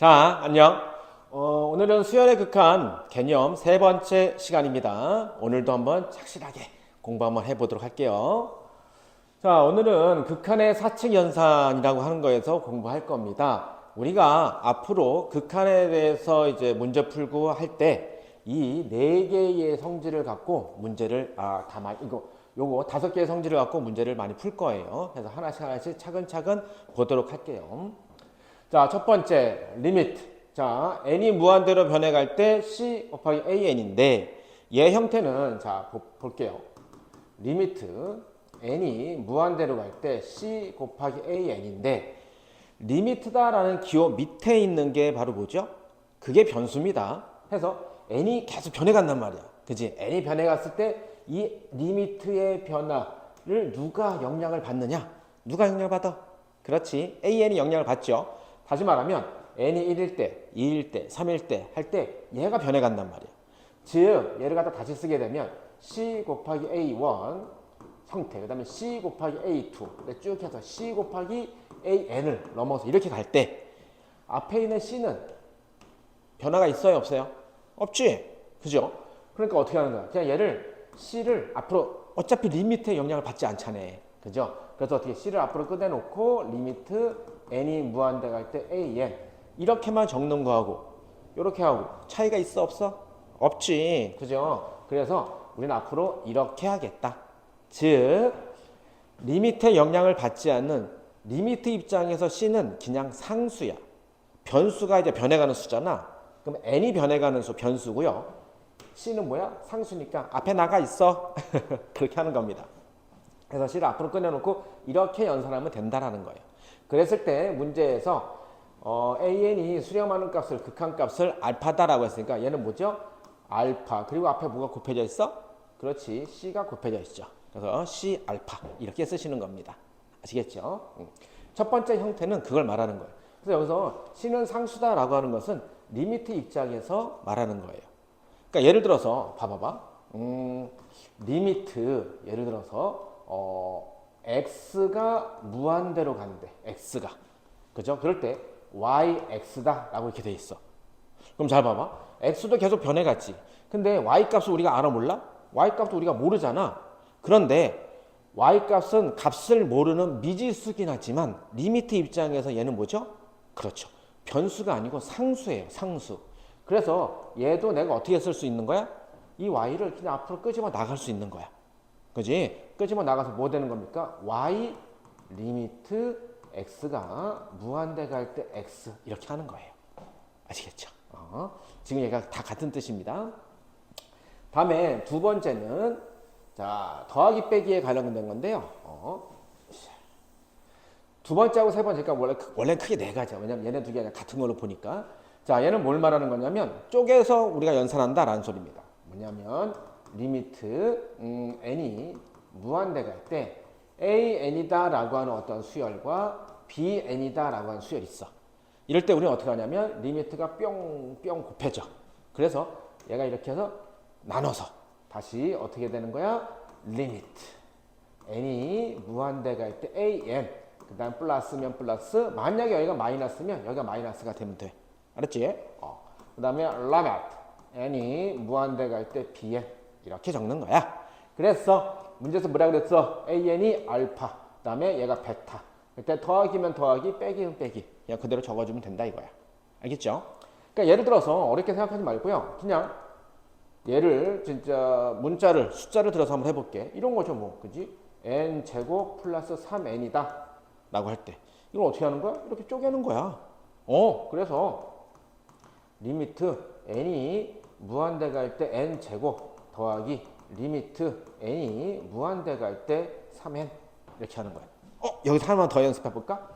자, 안녕. 오늘은 수열의 극한 개념 세 번째 시간입니다. 오늘도 한번 착실하게 공부 한번 해보도록 할게요. 자, 오늘은 극한의 사칙 연산이라고 하는 거에서 공부할 겁니다. 우리가 앞으로 극한에 대해서 이제 문제 풀고 할 때 이 네 개의 성질을 갖고 문제를 요거 다섯 개의 성질을 갖고 문제를 많이 풀 거예요. 그래서 하나씩 차근차근 보도록 할게요. 자, 첫 번째 리미트. 자, n이 무한대로 변해갈 때 c 곱하기 an인데 얘 형태는 자 볼게요. 리미트 n이 무한대로 갈 때 c 곱하기 an인데 리미트다라는 기호 밑에 있는 게 바로 뭐죠? 그게 변수입니다. 해서 n이 계속 변해간단 말이야. 그지? n이 변해갔을 때 이 리미트의 변화를 누가 영향을 받느냐? 누가 영향을 받아? 그렇지. an이 영향을 받죠. 다시 말하면 n이 1일 때, 2일 때, 3일 때 할 때 얘가 변해간단 말이야. 즉 얘를 갖다 다시 쓰게 되면 c 곱하기 a1 형태, 그 다음에 c 곱하기 a2 쭉 해서 c 곱하기 an을 넘어서 이렇게 갈 때 앞에 있는 c는 변화가 있어요 없어요? 없지. 그죠? 그러니까 어떻게 하는 거야? 그냥 얘를 c를 앞으로 어차피 리미트에 영향을 받지 않잖아. 그죠? 그래서 어떻게 c를 앞으로 꺼내놓고 리미트 n이 무한대 갈 때 an 이렇게만 적는 거하고 이렇게 하고 차이가 있어 없어? 없지. 그죠? 그래서 우리는 앞으로 이렇게 하겠다. 즉 리미트에 영향을 받지 않는 리미트 입장에서 c는 그냥 상수야. 변수가 이제 변해가는 수잖아. 그럼 n이 변해가는 수 변수고요. c는 뭐야? 상수니까 앞에 나가 있어. 그렇게 하는 겁니다. 그래서 c를 앞으로 꺼내놓고 이렇게 연산하면 된다라는 거예요. 그랬을 때 문제에서 an이 수렴하는 값을 극한값을 알파다라고 했으니까 얘는 뭐죠? 알파. 그리고 앞에 뭐가 곱해져 있어? 그렇지. c가 곱해져 있죠. 그래서 c 알파 이렇게 쓰시는 겁니다. 아시겠죠? 첫 번째 형태는 그걸 말하는 거예요. 그래서 여기서 c는 상수다라고 하는 것은 리미트 입장에서 말하는 거예요. 그러니까 예를 들어서 봐봐봐. 리미트 예를 들어서 x가 무한대로 가는데 x가 그죠? 그럴 때 yx다 라고 이렇게 돼 있어. 그럼 잘 봐봐. x도 계속 변해갔지. 근데 y값을 우리가 알아 몰라? y값도 우리가 모르잖아. 그런데 y값은 값을 모르는 미지수긴 하지만 리미트 입장에서 얘는 뭐죠? 그렇죠. 변수가 아니고 상수예요. 상수. 그래서 얘도 내가 어떻게 쓸 수 있는 거야? 이 y를 그냥 앞으로 끄집어 나갈 수 있는 거야. 그지? 끄집어 나가서 뭐 되는 겁니까? y 리미트 x가 무한대 갈 때 x 이렇게 하는 거예요. 아시겠죠? 지금 얘가 다 같은 뜻입니다. 다음에 두 번째는 자 더하기 빼기에 관련된 건데요. 두 번째하고 세 번째가 원래 크게 네 가지야. 왜냐면 얘네 두 개가 같은 걸로 보니까. 자 얘는 뭘 말하는 거냐면 쪼개서 우리가 연산한다라는 소리입니다. 뭐냐면 리미트 n이 무한대 갈 때 an이다 라고 하는 어떤 수열과 bn이다 라고 하는 수열이 있어. 이럴 때 우리는 어떻게 하냐면 리미트가 뿅뿅 곱해져. 그래서 얘가 이렇게 해서 나눠서 다시 어떻게 되는 거야? 리미트 n이 무한대 갈 때 an 그 다음 플러스면 플러스 만약에 여기가 마이너스면 여기가 마이너스가 되면 돼. 알았지? 그 다음에 리미트 n이 무한대 갈 때 bn 이렇게 적는 거야. 그래서 문제에서 뭐라 그랬어? an이 알파 그 다음에 얘가 베타 그때 더하기면 더하기 빼기면 빼기 그냥 그대로 적어주면 된다 이거야. 알겠죠? 그러니까 예를 들어서 어렵게 생각하지 말고요. 그냥 얘를 진짜 문자를 숫자를 들어서 한번 해볼게. 이런 거죠 뭐 그지? n 제곱 플러스 3n이다 라고 할 때 이걸 어떻게 하는 거야? 이렇게 쪼개는 거야. 그래서 리미트 n이 무한대 갈 때 n 제곱 더하기 리미트 n이 무한대 갈 때 3n 이렇게 하는 거야. 여기서 하나만 더 연습해 볼까?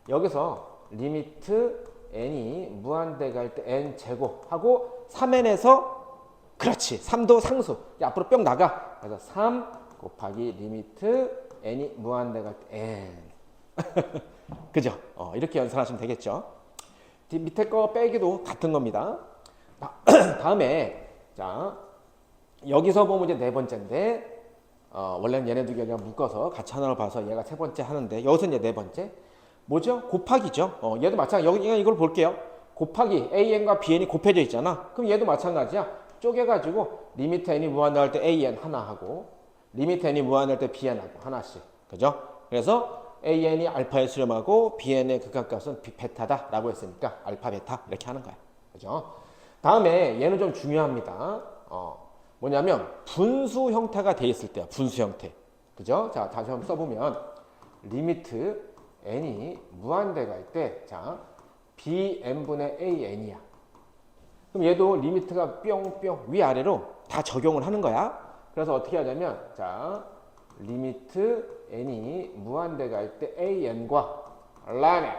여기서 리미트 n이 무한대 갈 때 n 제곱 하고 3n에서 그렇지 3도 상수 앞으로 뿅 나가. 그래서 3 곱하기 리미트 n이 무한대 갈 때 n 그죠? 이렇게 연산하시면 되겠죠? 밑에 거 빼기도 같은 겁니다. 다음에 자 여기서 보면 이제 네 번째인데 원래는 얘네 두 개가 묶어서 같이 하나를 봐서 얘가 세 번째 하는데 여기서 이제 네 번째 뭐죠? 곱하기죠. 얘도 마찬가지. 여기 이걸 볼게요. 곱하기 an과 bn이 곱해져 있잖아. 그럼 얘도 마찬가지야. 쪼개가지고 리미트 n이 무한대할 때 an 하나 하고 리미트 n이 무한대할 때 bn 하고 하나씩. 그죠? 그래서 an이 알파에 수렴하고 bn의 극한값은 베타다라고 했으니까 알파 베타 이렇게 하는 거야. 그죠? 다음에 얘는 좀 중요합니다. 뭐냐면 분수 형태가 돼 있을 때야. 분수 형태. 그죠? 자, 다시 한번 써보면 리미트 n이 무한대 갈 때, 자, bn분의 an이야. 그럼 얘도 리미트가 뿅뿅 위아래로 다 적용을 하는 거야. 그래서 어떻게 하냐면, 자, 리미트 n이 무한대 갈 때 an과 라멘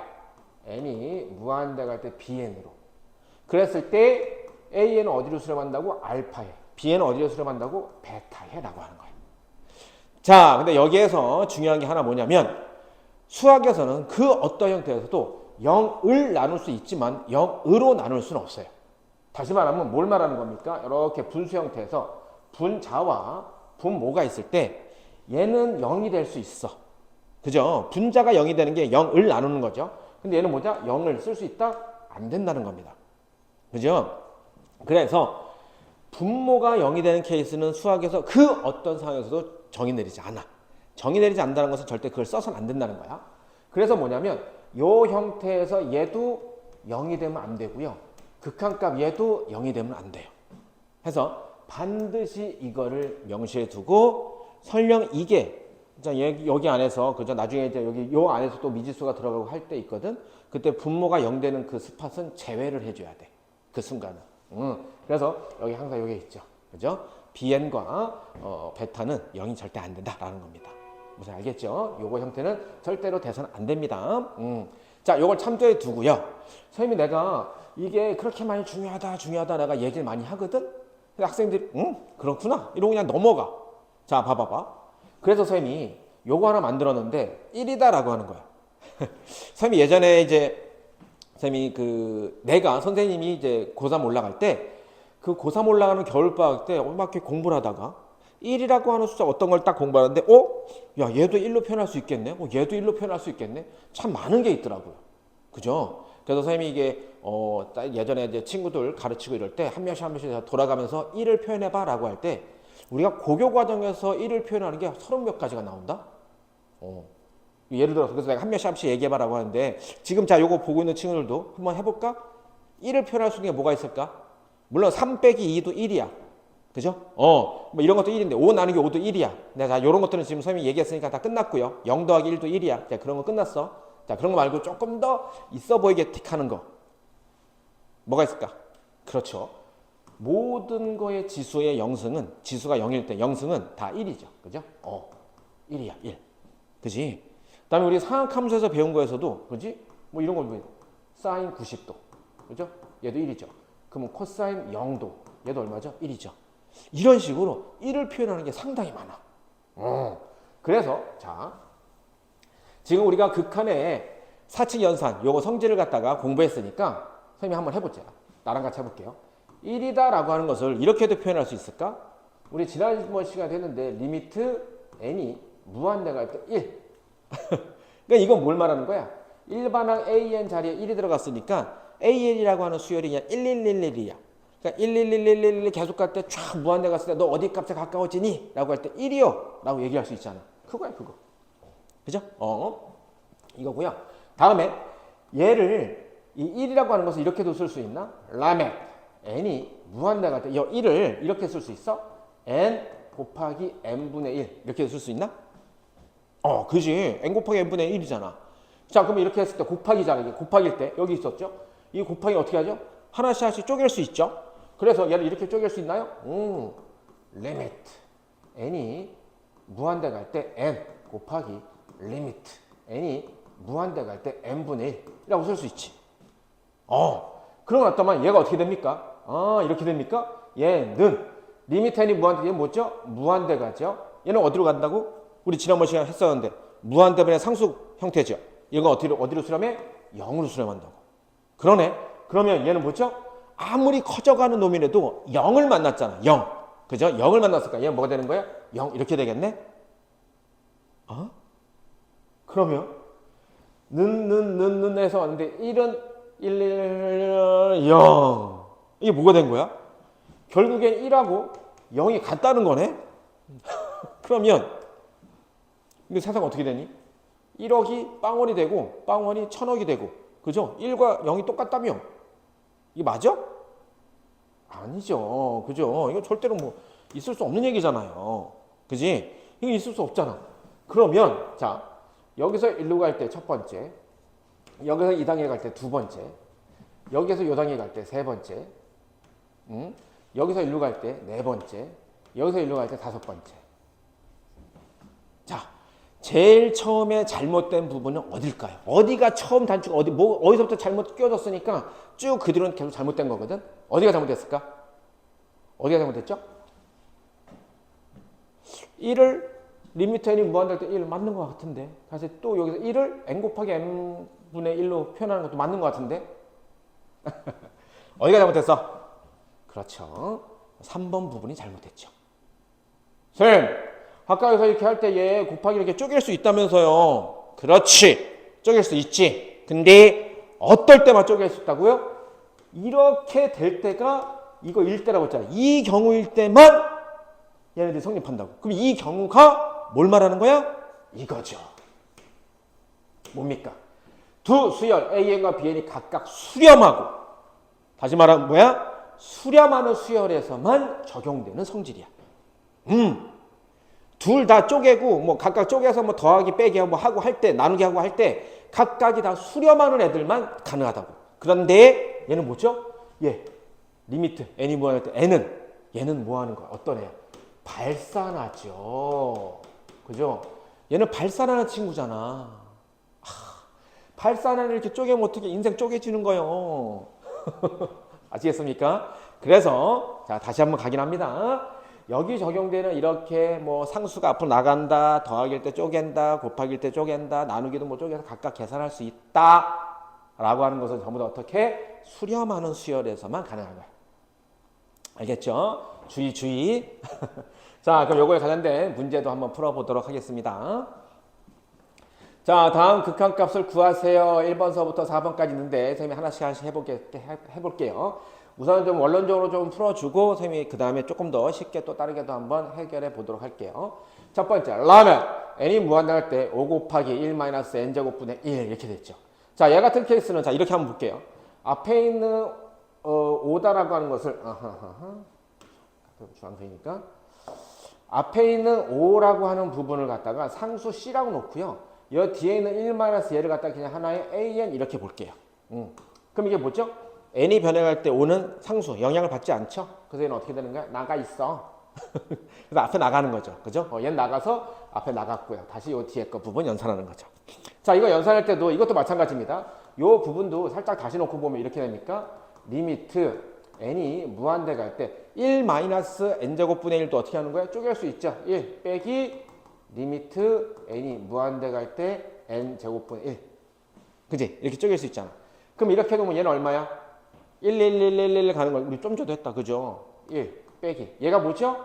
n이 무한대 갈 때 bn으로. 그랬을 때 an은 어디로 수렴한다고? 알파에. bn은 어디로 수렴한다고? 베타에 라고 하는 거야. 자, 근데 여기에서 중요한 게 하나 뭐냐면 수학에서는 그 어떤 형태에서도 0을 나눌 수 있지만 0으로 나눌 수는 없어요. 다시 말하면 뭘 말하는 겁니까? 이렇게 분수 형태에서 분자와 분모가 있을 때 얘는 0이 될 수 있어. 그죠? 분자가 0이 되는 게 0을 나누는 거죠. 근데 얘는 뭐죠? 0을 쓸 수 있다? 안 된다는 겁니다. 그죠? 그래서 분모가 0이 되는 케이스는 수학에서 그 어떤 상황에서도 정의 내리지 않아. 정의 내리지 않는다는 것은 절대 그걸 써서는 안 된다는 거야. 그래서 뭐냐면 요 형태에서 얘도 0이 되면 안 되고요. 극한값 얘도 0이 되면 안 돼요. 해서 반드시 이거를 명시해 두고 설령 이게 여기 안에서 그죠? 나중에 이제 여기 요 안에서 또 미지수가 들어가고 할 때 있거든. 그때 분모가 0 되는 그 스팟은 제외를 해줘야 돼. 그 순간은. 그래서 여기 항상 여기 있죠. 그죠? bn과 베타는 0이 절대 안 된다라는 겁니다. 무슨 알겠죠? 요거 형태는 절대로 돼서는 안 됩니다. 자, 요걸 참조해 두고요. 선생님이 내가 이게 그렇게 많이 중요하다 내가 얘기를 많이 하거든? 근데 학생들이 그렇구나 이러고 그냥 넘어가. 자, 봐봐봐. 그래서 선생님이 요거 하나 만들었는데 1이다라고 하는 거야. 선생님이 예전에 이제 내가 선생님이 이제 고3 올라갈 때 그 고3 올라가는 겨울방학 때 막 이렇게 공부를 하다가 1이라고 하는 숫자 어떤 걸 딱 공부하는데 야, 얘도 1로 표현할 수 있겠네. 얘도 1로 표현할 수 있겠네. 참 많은 게 있더라고요. 그죠? 그래서 선생님이 이게 예전에 이제 친구들 가르치고 이럴 때 한 명씩 한 명씩 돌아가면서 1을 표현해봐 라고 할 때 우리가 고교 과정에서 1을 표현하는 게 30몇 가지가 나온다? 예를 들어서 그래서 내가 한 명씩 한 명씩 얘기해봐라고 하는데 지금 자 요거 보고 있는 친구들도 한번 해볼까? 1을 표현할 수 있는 게 뭐가 있을까? 물론 3 빼기 2도 1이야. 그죠? 뭐 이런 것도 1인데 5 나누기 5도 1이야. 자, 이런 것들은 지금 선생님이 얘기했으니까 다 끝났고요. 0 더하기 1도 1이야. 자, 그런 거 끝났어. 자, 그런 거 말고 조금 더 있어 보이게 틱하는 거. 뭐가 있을까? 그렇죠. 모든 거의 지수의 영승은 지수가 0일 때 영승은 다 1이죠. 그죠? 1이야. 1. 그지? 그다음에 우리 상학함수에서 배운 거에서도 그지? 뭐 이런 거 뭐 사인 90도. 그죠? 얘도 1이죠. 그러면 코사인 0도. 얘도 얼마죠? 1이죠. 이런 식으로 1을 표현하는 게 상당히 많아. 그래서 자 지금 우리가 극한의 사칙 연산 요거 성질을 갖다가 공부했으니까 선생님이 한번 해보자. 나랑 같이 해볼게요. 1이다 라고 하는 것을 이렇게도 표현할 수 있을까? 우리 지난번 시간에 했는데 리미트 n이 무한대가 할 때 1. 그러니까 이건 뭘 말하는 거야? 일반항 an 자리에 1이 들어갔으니까 an이라고 하는 수열이 그냥 1111이야. 그러니까 11111 계속 갈 때 쫙 무한대 갔을 때 너 어디 값에 가까워지니? 라고 할 때 1이요 라고 얘기할 수 있잖아. 그거야 그거. 그죠? 이거고요. 다음에 얘를 이 1이라고 하는 것을 이렇게도 쓸 수 있나? 라멘 n이 무한대 갈 때 이 1을 이렇게 쓸 수 있어? n 곱하기 n분의 1 이렇게 쓸 수 있나? 그지. n 곱하기 n분의 1이잖아. 자, 그럼 이렇게 했을 때 곱하기잖아. 이게 곱하기일 때 여기 있었죠? 이 곱하기 어떻게 하죠? 하나씩 하나씩 쪼갤 수 있죠? 그래서 얘를 이렇게 쪼갤 수 있나요? 리미트 n이 무한대 갈 때 n 곱하기 리미트 n이 무한대 갈 때 n분의 1이라고 쓸 수 있지. 그러고 났더만 얘가 어떻게 됩니까? 이렇게 됩니까? 얘는 리미트 n이 무한대, 얘는 뭐죠? 무한대 가죠? 얘는 어디로 간다고? 우리 지난번 시간에 했었는데 무한대분의 상수 형태죠. 이거 어디로 수렴해? 0으로 수렴한다고. 그러네. 그러면 얘는 뭐죠? 아무리 커져가는 놈이라도 0을 만났잖아. 0. 그죠? 0을 만났을까? 얘는 뭐가 되는 거야? 0 이렇게 되겠네? 그러면 는 해서 왔는데 1은 1 0. 이게 뭐가 된 거야? 결국엔 1하고 0이 같다는 거네? 그러면 이게 세상 어떻게 되니? 1억이 빵원이 되고 빵원이 1000억이 되고 그죠? 1과 0이 똑같다며? 이게 맞아? 아니죠. 그죠? 이거 절대로 뭐 있을 수 없는 얘기잖아요. 그지? 이거 있을 수 없잖아. 그러면 자 여기서 일로 갈 때 첫 번째, 여기서 2단계 갈 때 두 번째, 여기서 요 단계 갈 때 세 번째, 여기서 일로 갈 때 네 번째, 여기서 일로 갈 때 다섯 번째. 자, 제일 처음에 잘못된 부분은 어딜까요? 어디가 처음 단추가 어디서부터 잘못 끼워졌으니까 쭉 그 뒤로는 계속 잘못된 거거든. 어디가 잘못됐을까? 어디가 잘못됐죠? 1을 리미트 n이 무한대일 때 1 맞는 것 같은데 다시 또 여기서 1을 n 곱하기 n분의 1로 표현하는 것도 맞는 것 같은데 어디가 잘못됐어? 그렇죠. 3번 부분이 잘못됐죠. 쌤, 아까에서 이렇게 할 때 얘 곱하기 이렇게 쪼갤 수 있다면서요. 그렇지. 쪼갤 수 있지. 근데 어떨 때만 쪼갤 수 있다고요? 이렇게 될 때가 이거 일 때라고 했잖아. 이 경우일 때만 얘네들이 성립한다고. 그럼 이 경우가 뭘 말하는 거야? 이거죠. 뭡니까? 두 수열 AN과 BN이 각각 수렴하고 다시 말하면 뭐야? 수렴하는 수열에서만 적용되는 성질이야. 둘 다 쪼개고 뭐 각각 쪼개서 뭐 더하기 빼기 뭐 하고 할 때 나누기 하고 할 때 각각이 다 수렴하는 애들만 가능하다고. 그런데 얘는 뭐죠? 얘 리미트 n이 무한할 때 n은 얘는 뭐 하는 거야? 어떤 애야? 발산하죠. 그죠? 얘는 발산하는 친구잖아. 발산하는 이렇게 쪼개면 어떻게 인생 쪼개지는 거요. 아시겠습니까? 그래서 자 다시 한번 가긴 합니다. 여기 적용되는 이렇게 뭐 상수가 앞으로 나간다, 더하기일 때 쪼갠다, 곱하기일 때 쪼갠다, 나누기도 뭐 쪼개서 각각 계산할 수 있다 라고 하는 것은 전부 다 어떻게? 수렴하는 수열에서만 가능한 거야. 알겠죠? 주의 주의. 자 그럼 요거에 관련된 문제도 한번 풀어보도록 하겠습니다. 자 다음 극한값을 구하세요. 1번서부터 4번까지 있는데 선생님이 하나씩 해볼게요. 우선 좀 원론적으로 좀 풀어주고 선생님이 그 다음에 조금 더 쉽게 또 다르게도 한번 해결해 보도록 할게요. 첫 번째 라면 n이 무한대할 때 5 곱하기 1 마이너스 n제곱분의 1 이렇게 됐죠. 자 얘 같은 케이스는 자 이렇게 한번 볼게요. 앞에 있는 5다라고 하는 것을 주황색이니까 앞에 있는 5라고 하는 부분을 갖다가 상수 C라고 놓고요. 이 뒤에 있는 1 마이너스 얘를 갖다가 그냥 하나의 AN 이렇게 볼게요. 그럼 이게 뭐죠? n이 변해갈 때 5는 상수, 영향을 받지 않죠? 그래서 얘는 어떻게 되는 거야? 나가 있어. 그래서 앞에 나가는 거죠. 그죠? 얘는 나가서 앞에 나갔고요. 다시 요 뒤에 거 부분 연산하는 거죠. 자, 이거 연산할 때도 이것도 마찬가지입니다. 요 부분도 살짝 다시 놓고 보면 이렇게 됩니까? 리미트 n이 무한대 갈 때 1 마이너스 n제곱분의 1도 어떻게 하는 거야? 쪼갤 수 있죠. 1 빼기 리미트 n이 무한대 갈 때 n제곱분의 1. 그지? 이렇게 쪼갤 수 있잖아. 그럼 이렇게 해놓으면 얘는 얼마야? 1, 1, 1, 1, 1 가는 걸 우리 좀 전에도 했다. 그죠? 1 빼기. 얘가 뭐죠?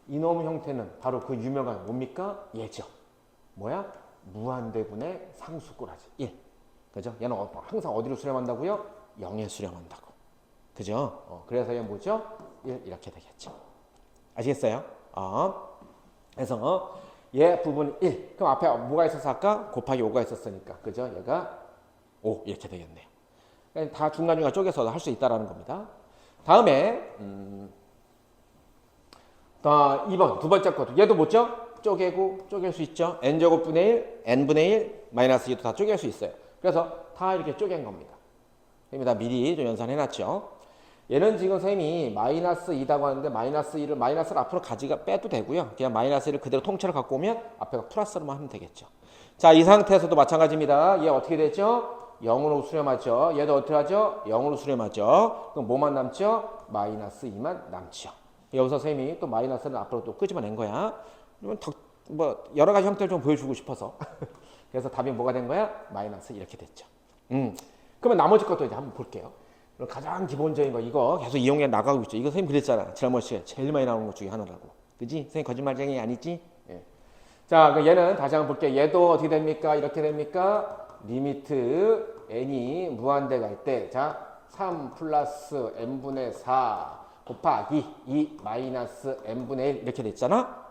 이놈 형태는 바로 그 유명한 뭡니까? 얘죠. 뭐야? 무한대분의 상수꾸라지. 1. 그죠? 얘는 항상 어디로 수렴한다고요? 0에 수렴한다고. 그죠? 그래서 얘는 뭐죠? 1 이렇게 되겠죠. 아시겠어요? 그래서 얘 부분 1. 그럼 앞에 뭐가 있어서 아까? 곱하기 5가 있었으니까. 그죠? 얘가 5 이렇게 되겠네요. 다 중간중간 쪼개서 할 수 있다는 겁니다. 다음에 2번 두 번째 것도 얘도 뭐죠? 쪼개고 쪼갤 수 있죠. n제곱분의 1, n분의 1, 마이너스 2도 다 쪼갤 수 있어요. 그래서 다 이렇게 쪼갠 겁니다. 선생님이 다 미리 좀 연산해놨죠. 얘는 지금 선생님이 마이너스 2다고 하는데 마이너스를 앞으로 빼도 되고요. 그냥 마이너스 1을 그대로 통째로 갖고 오면 앞에가 플러스로만 하면 되겠죠. 자, 이 상태에서도 마찬가지입니다. 얘 어떻게 되죠? 0으로 수렴하죠. 얘도 어떻게 하죠? 0으로 수렴하죠. 그럼 뭐만 남죠? 마이너스 2만 남죠. 여기서 선생님이 또 마이너스를 앞으로 또 끄집어낸 거야. 뭐 여러 가지 형태를 좀 보여주고 싶어서. 그래서 답이 뭐가 된 거야? 마이너스 이렇게 됐죠. 그러면 나머지 것도 이제 한번 볼게요. 그럼 가장 기본적인 거 이거 계속 이용해 나가고 있죠. 이거 선생님 그랬잖아. 지난번 시간에 제일 많이 나오는 것 중에 하나라고. 그지? 선생님 거짓말쟁이 아니지? 예. 자, 그럼 얘는 다시 한번 볼게요. 얘도 어떻게 됩니까? 이렇게 됩니까? 리미트 n이 무한대 갈 때, 자, 3 플러스 n분의 4 곱하기 2 마이너스 n분의 1 이렇게 됐잖아.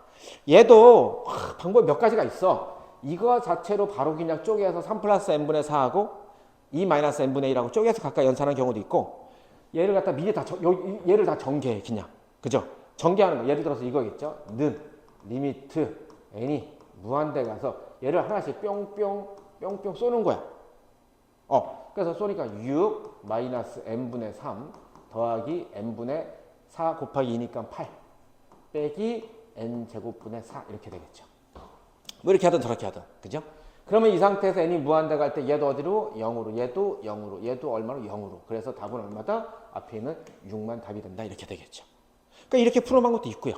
얘도 방법 몇 가지가 있어. 이거 자체로 바로 그냥 쪼개서 3 플러스 n분의 4하고 2 마이너스 n분의 1하고 쪼개서 각각 연산하는 경우도 있고, 얘를 갖다 미리 얘를 다 전개해 그냥. 그죠? 전개하는 거. 예를 들어서 이거겠죠. 는 리미트 n이 무한대 가서 얘를 하나씩 뿅뿅 쏘는 거야. 그래서 쏘니까 6 마이너스 n분의 3 더하기 n분의 4 곱하기 2니까 8 빼기 n제곱분의 4 이렇게 되겠죠. 뭐 이렇게 하든 저렇게 하든. 그죠? 그러면 이 상태에서 n이 무한대 갈 때 얘도 어디로? 0으로, 얘도 0으로, 얘도 얼마로? 0으로. 그래서 답은 얼마다? 앞에 있는 6만 답이 된다. 이렇게 되겠죠. 그러니까 이렇게 푸는 방법도 있고요.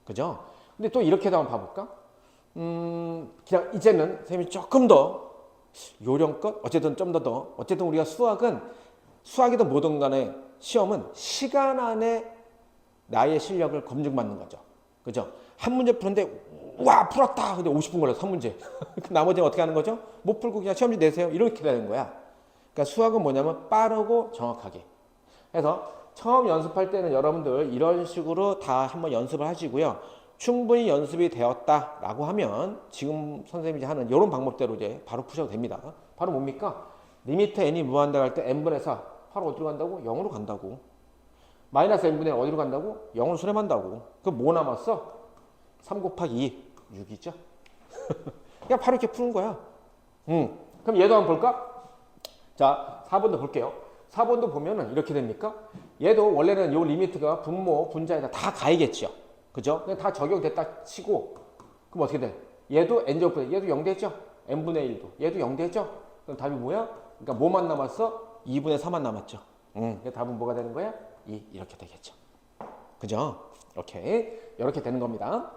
그죠? 근데 또 이렇게도 한번 봐볼까? 그냥 이제는 선생님이 조금 더 요령껏, 어쨌든 좀 더, 어쨌든 우리가 수학이든 뭐든 간에 시험은 시간 안에 나의 실력을 검증받는 거죠. 그죠? 한 문제 푸는데, 와, 풀었다! 근데 50분 걸려서 한 문제. 나머지는 어떻게 하는 거죠? 못 풀고 그냥 시험지 내세요. 이렇게 되는 거야. 그러니까 수학은 뭐냐면 빠르고 정확하게. 그래서 처음 연습할 때는 여러분들 이런 식으로 다 한번 연습을 하시고요. 충분히 연습이 되었다라고 하면 지금 선생님이 하는 이런 방법대로 이제 바로 푸셔도 됩니다. 바로 뭡니까? 리미트 n이 무한대 갈 때 n분의 4 바로 어디로 간다고? 0으로 간다고. 마이너스 n분의 1 어디로 간다고? 0으로 수렴한다고. 그럼 뭐 남았어? 3 곱하기 2 6이죠. 그냥 바로 이렇게 푸는 거야. 그럼 얘도 한번 볼까? 자, 4번도 볼게요. 4번도 보면은 이렇게 됩니까? 얘도 원래는 요 리미트가 분모, 분자에다 다 가야겠죠. 그죠? 그냥 다 적용됐다 치고, 그럼 어떻게 돼? 얘도 n제곱분의, 얘도 0 되죠? n분의 1도. 얘도 0 되죠? 그럼 답이 뭐야? 그러니까 뭐만 남았어? 2분의 4만 남았죠. 답은 뭐가 되는 거야? 2. 이렇게 되겠죠. 그죠? 이렇게 되는 겁니다.